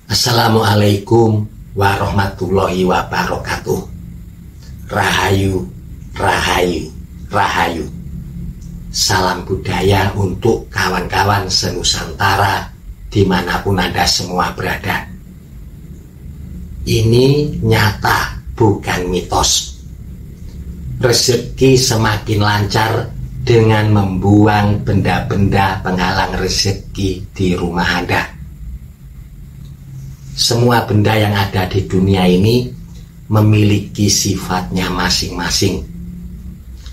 Assalamualaikum warahmatullahi wabarakatuh. Rahayu, rahayu, rahayu. Salam budaya untuk kawan-kawan senusantara dimanapun Anda semua berada. Ini nyata, bukan mitos. Rezeki semakin lancar dengan membuang benda-benda penghalang rezeki di rumah Anda. Semua benda yang ada di dunia ini memiliki sifatnya masing-masing.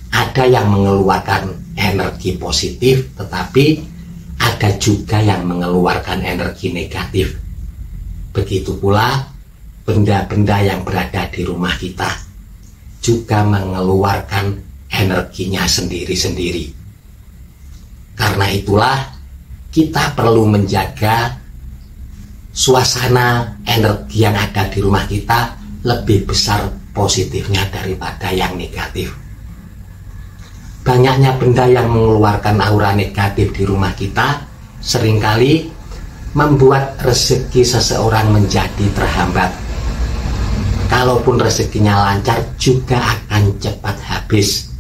Ada yang mengeluarkan energi positif, tetapi ada juga yang mengeluarkan energi negatif. Begitu pula benda-benda yang berada di rumah kita juga mengeluarkan energinya sendiri-sendiri. Karena itulah kita perlu menjaga suasana energi yang ada di rumah kita lebih besar positifnya daripada yang negatif. Banyaknya benda yang mengeluarkan aura negatif di rumah kita seringkali membuat rezeki seseorang menjadi terhambat. Kalaupun rezekinya lancar juga akan cepat habis.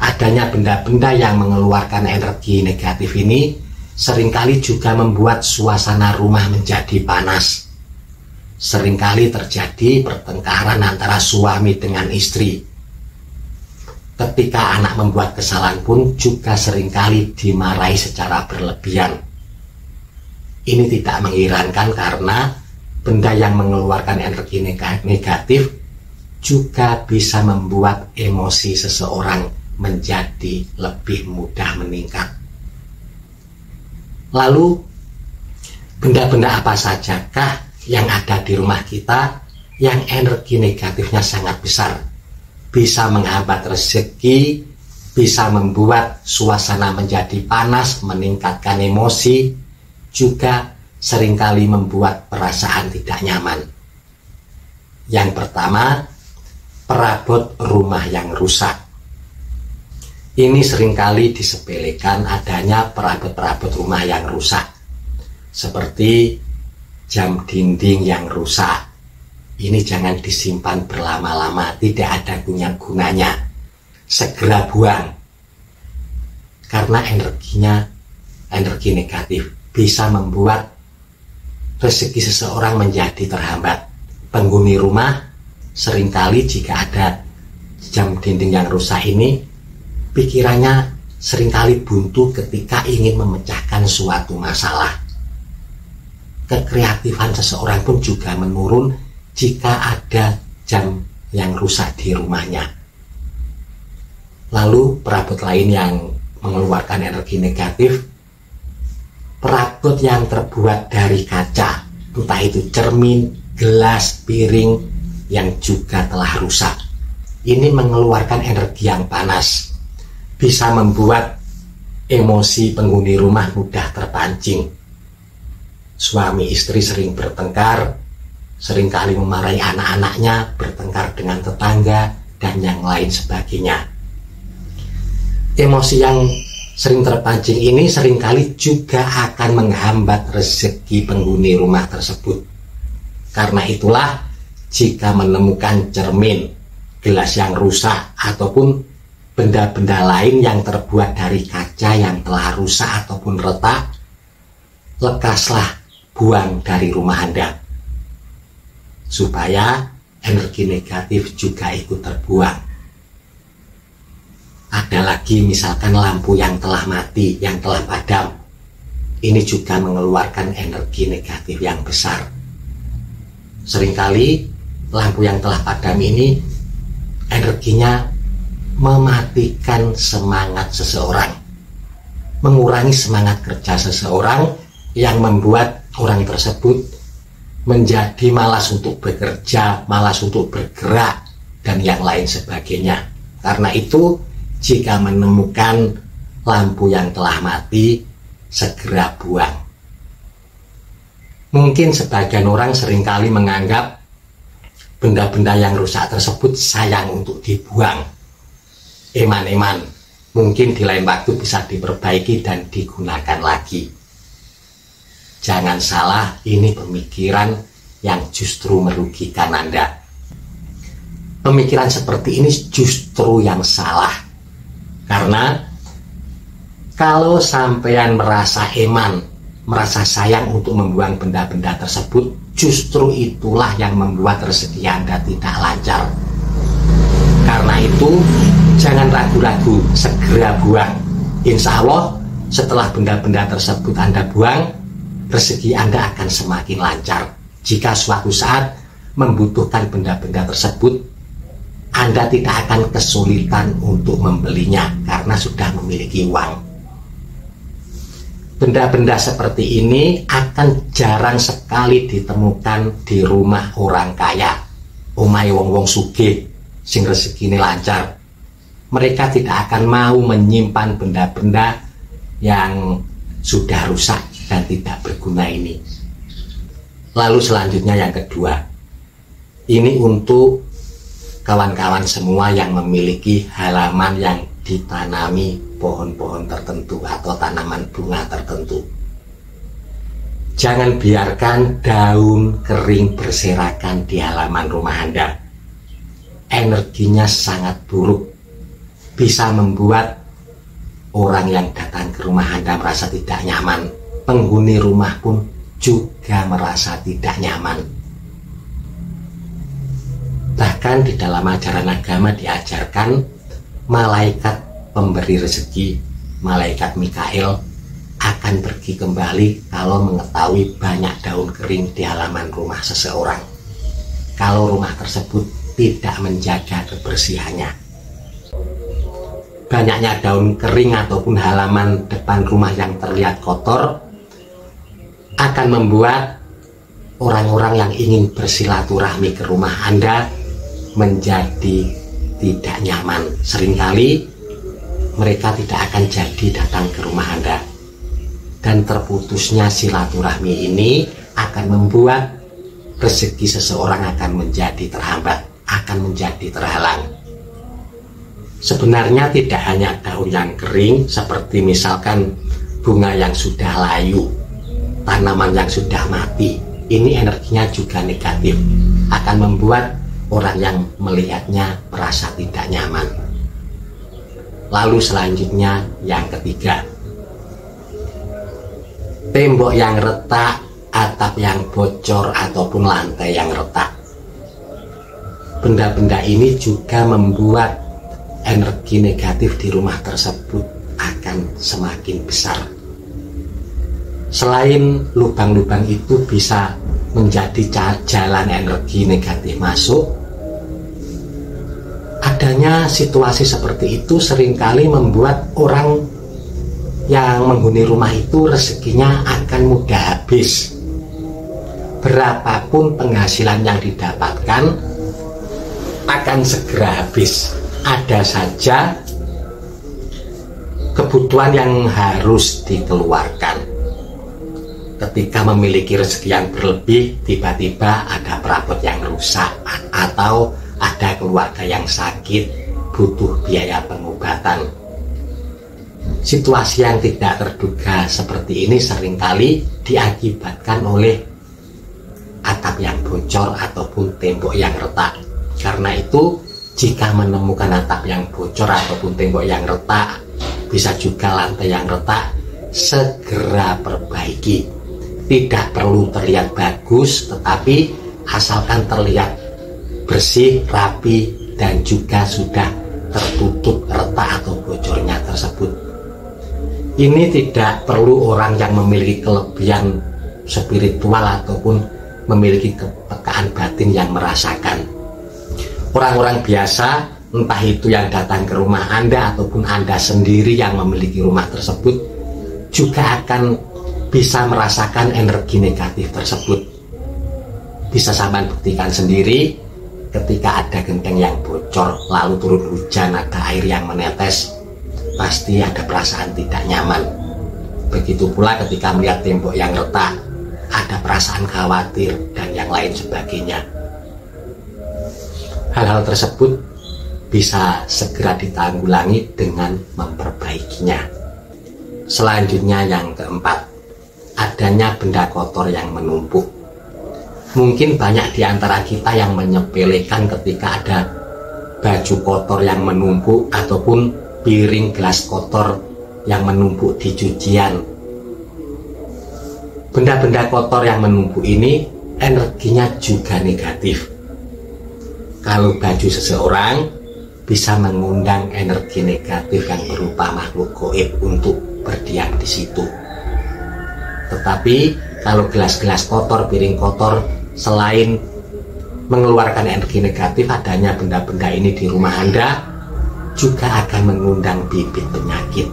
Adanya benda-benda yang mengeluarkan energi negatif ini seringkali juga membuat suasana rumah menjadi panas. Seringkali terjadi pertengkaran antara suami dengan istri. Ketika anak membuat kesalahan pun juga seringkali dimarahi secara berlebihan. Ini tidak mengherankan karena benda yang mengeluarkan energi negatif juga bisa membuat emosi seseorang menjadi lebih mudah meningkat. Lalu, benda-benda apa sajakah yang ada di rumah kita yang energi negatifnya sangat besar? Bisa menghambat rezeki, bisa membuat suasana menjadi panas, meningkatkan emosi, juga seringkali membuat perasaan tidak nyaman. Yang pertama, perabot rumah yang rusak. Ini seringkali disepelekan adanya perabot-perabot rumah yang rusak. Seperti jam dinding yang rusak. Ini jangan disimpan berlama-lama, tidak ada gunanya. Segera buang. Karena energi negatif bisa membuat rezeki seseorang menjadi terhambat. Penghuni rumah seringkali jika ada jam dinding yang rusak ini, pikirannya seringkali buntu ketika ingin memecahkan suatu masalah. Kekreatifan seseorang pun juga menurun jika ada jam yang rusak di rumahnya. Lalu perabot lain yang mengeluarkan energi negatif, perabot yang terbuat dari kaca, entah itu cermin, gelas, piring yang juga telah rusak. Ini mengeluarkan energi yang panas. Bisa membuat emosi penghuni rumah mudah terpancing. Suami istri sering bertengkar, seringkali memarahi anak-anaknya, bertengkar dengan tetangga, dan yang lain sebagainya. Emosi yang sering terpancing ini seringkali juga akan menghambat rezeki penghuni rumah tersebut. Karena itulah, jika menemukan cermin, gelas yang rusak, ataupun benda-benda lain yang terbuat dari kaca yang telah rusak ataupun retak, lekaslah buang dari rumah Anda, supaya energi negatif juga ikut terbuang. Ada lagi misalkan lampu yang telah mati, yang telah padam. Ini juga mengeluarkan energi negatif yang besar. Seringkali lampu yang telah padam ini energinya mematikan semangat seseorang, mengurangi semangat kerja seseorang, yang membuat orang tersebut menjadi malas untuk bekerja, malas untuk bergerak, dan yang lain sebagainya. Karena itu, jika menemukan lampu yang telah mati, segera buang. Mungkin sebagian orang seringkali menganggap benda-benda yang rusak tersebut sayang untuk dibuang. Eman-eman, mungkin di lain waktu bisa diperbaiki dan digunakan lagi. Jangan salah, ini pemikiran yang justru merugikan Anda. Pemikiran seperti ini justru yang salah. Karena kalau sampean merasa eman, merasa sayang untuk membuang benda-benda tersebut, justru itulah yang membuat rezeki Anda tidak lancar. Karena itu, jangan ragu-ragu, segera buang. Insya Allah, setelah benda-benda tersebut Anda buang, rezeki Anda akan semakin lancar. Jika suatu saat membutuhkan benda-benda tersebut, Anda tidak akan kesulitan untuk membelinya karena sudah memiliki uang. Benda-benda seperti ini akan jarang sekali ditemukan di rumah orang kaya, omahe wong-wong sugih sing rezekine lancar. Mereka tidak akan mau menyimpan benda-benda yang sudah rusak dan tidak berguna ini. Lalu selanjutnya yang kedua, ini untuk kawan-kawan semua yang memiliki halaman yang ditanami pohon-pohon tertentu atau tanaman bunga tertentu. Jangan biarkan daun kering berserakan di halaman rumah Anda. Energinya sangat buruk, bisa membuat orang yang datang ke rumah Anda merasa tidak nyaman. Penghuni rumah pun juga merasa tidak nyaman. Bahkan di dalam ajaran agama diajarkan malaikat pemberi rezeki, malaikat Mikail, akan pergi kembali kalau mengetahui banyak daun kering di halaman rumah seseorang, kalau rumah tersebut tidak menjaga kebersihannya. Banyaknya daun kering ataupun halaman depan rumah yang terlihat kotor akan membuat orang-orang yang ingin bersilaturahmi ke rumah Anda menjadi tidak nyaman. Seringkali mereka tidak akan jadi datang ke rumah Anda, dan terputusnya silaturahmi ini akan membuat rezeki seseorang akan menjadi terhambat, akan menjadi terhalang. Sebenarnya tidak hanya daun yang kering, seperti misalkan bunga yang sudah layu, tanaman yang sudah mati, ini energinya juga negatif, akan membuat orang yang melihatnya merasa tidak nyaman. Lalu selanjutnya yang ketiga, tembok yang retak, atap yang bocor, ataupun lantai yang retak. Benda-benda ini juga membuat energi negatif di rumah tersebut akan semakin besar. Selain lubang-lubang itu bisa menjadi jalan energi negatif masuk, adanya situasi seperti itu seringkali membuat orang yang menghuni rumah itu rezekinya akan mudah habis. Berapapun penghasilan yang didapatkan akan segera habis. Ada saja kebutuhan yang harus dikeluarkan. Ketika memiliki rezeki yang berlebih, tiba-tiba ada perabot yang rusak, atau ada keluarga yang sakit, butuh biaya pengobatan. Situasi yang tidak terduga seperti ini seringkali diakibatkan oleh atap yang bocor ataupun tembok yang retak. Karena itu, jika menemukan atap yang bocor ataupun tembok yang retak, bisa juga lantai yang retak, segera perbaiki. Tidak perlu terlihat bagus, tetapi asalkan terlihat bersih, rapi, dan juga sudah tertutup retak atau bocornya tersebut. Ini tidak perlu orang yang memiliki kelebihan spiritual ataupun memiliki kepekaan batin yang merasakan. Orang-orang biasa, entah itu yang datang ke rumah Anda ataupun Anda sendiri yang memiliki rumah tersebut, juga akan bisa merasakan energi negatif tersebut. Bisa sampean buktikan sendiri, ketika ada genteng yang bocor, lalu turun hujan, ada air yang menetes, pasti ada perasaan tidak nyaman. Begitu pula ketika melihat tembok yang retak, ada perasaan khawatir dan yang lain sebagainya. Hal-hal tersebut bisa segera ditanggulangi dengan memperbaikinya. Selanjutnya yang keempat, adanya benda kotor yang menumpuk. Mungkin banyak di antara kita yang menyepelekan ketika ada baju kotor yang menumpuk ataupun piring gelas kotor yang menumpuk di cucian. Benda-benda kotor yang menumpuk ini energinya juga negatif. Kalau baju seseorang bisa mengundang energi negatif yang berupa makhluk gaib untuk berdiam di situ. Tetapi kalau gelas-gelas kotor, piring kotor, selain mengeluarkan energi negatif, adanya benda-benda ini di rumah Anda juga akan mengundang bibit penyakit.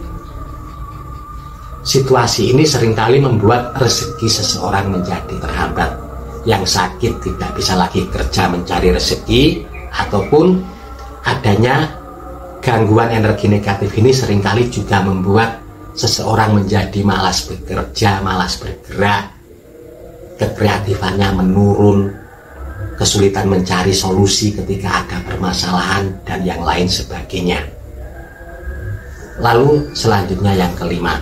Situasi ini seringkali membuat rezeki seseorang menjadi terhambat. Yang sakit tidak bisa lagi kerja mencari rezeki, ataupun adanya gangguan energi negatif ini seringkali juga membuat seseorang menjadi malas bekerja, malas bergerak, kekreatifannya menurun, kesulitan mencari solusi ketika ada permasalahan, dan yang lain sebagainya. Lalu selanjutnya yang kelima,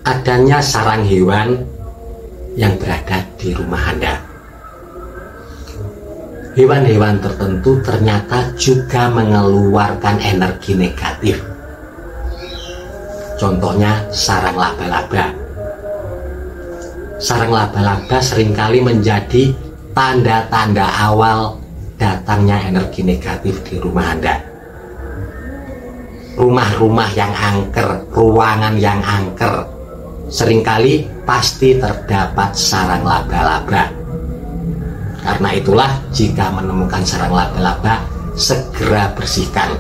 adanya sarang hewan yang berada di rumah Anda. Hewan-hewan tertentu ternyata juga mengeluarkan energi negatif. Contohnya sarang laba-laba. Sarang laba-laba seringkali menjadi tanda-tanda awal datangnya energi negatif di rumah Anda. Rumah-rumah yang angker, ruangan yang angker, seringkali pasti terdapat sarang laba-laba. Karena itulah jika menemukan sarang laba-laba, segera bersihkan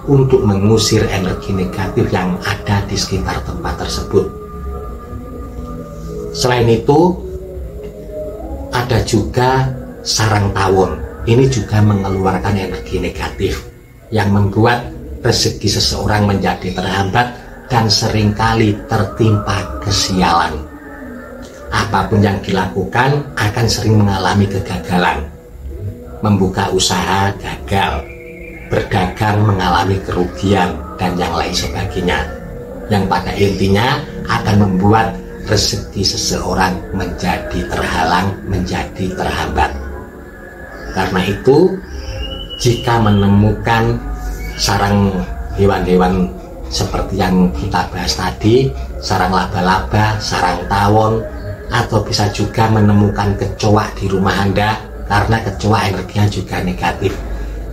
untuk mengusir energi negatif yang ada di sekitar tempat tersebut. Selain itu, ada juga sarang tawon. Ini juga mengeluarkan energi negatif yang membuat rezeki seseorang menjadi terhambat dan seringkali tertimpa kesialan. Apapun yang dilakukan akan sering mengalami kegagalan. Membuka usaha gagal, berdagang mengalami kerugian, dan yang lain sebagainya, yang pada intinya akan membuat rezeki seseorang menjadi terhalang, menjadi terhambat. Karena itu, jika menemukan sarang hewan-hewan seperti yang kita bahas tadi, sarang laba-laba, sarang tawon, atau bisa juga menemukan kecoa di rumah Anda, karena kecoa energinya juga negatif,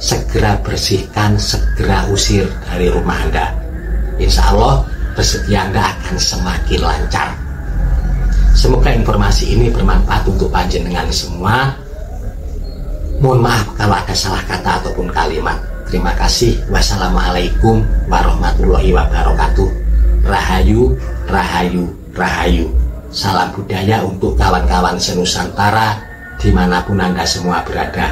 segera bersihkan, segera usir dari rumah Anda. Insya Allah rezeki Anda akan semakin lancar. Semoga informasi ini bermanfaat untuk panjenengan semua. Mohon maaf kalau ada salah kata ataupun kalimat. Terima kasih. Wassalamualaikum warahmatullahi wabarakatuh. Rahayu, rahayu, rahayu. Salam budaya untuk kawan-kawan senusantara dimanapun Anda semua berada.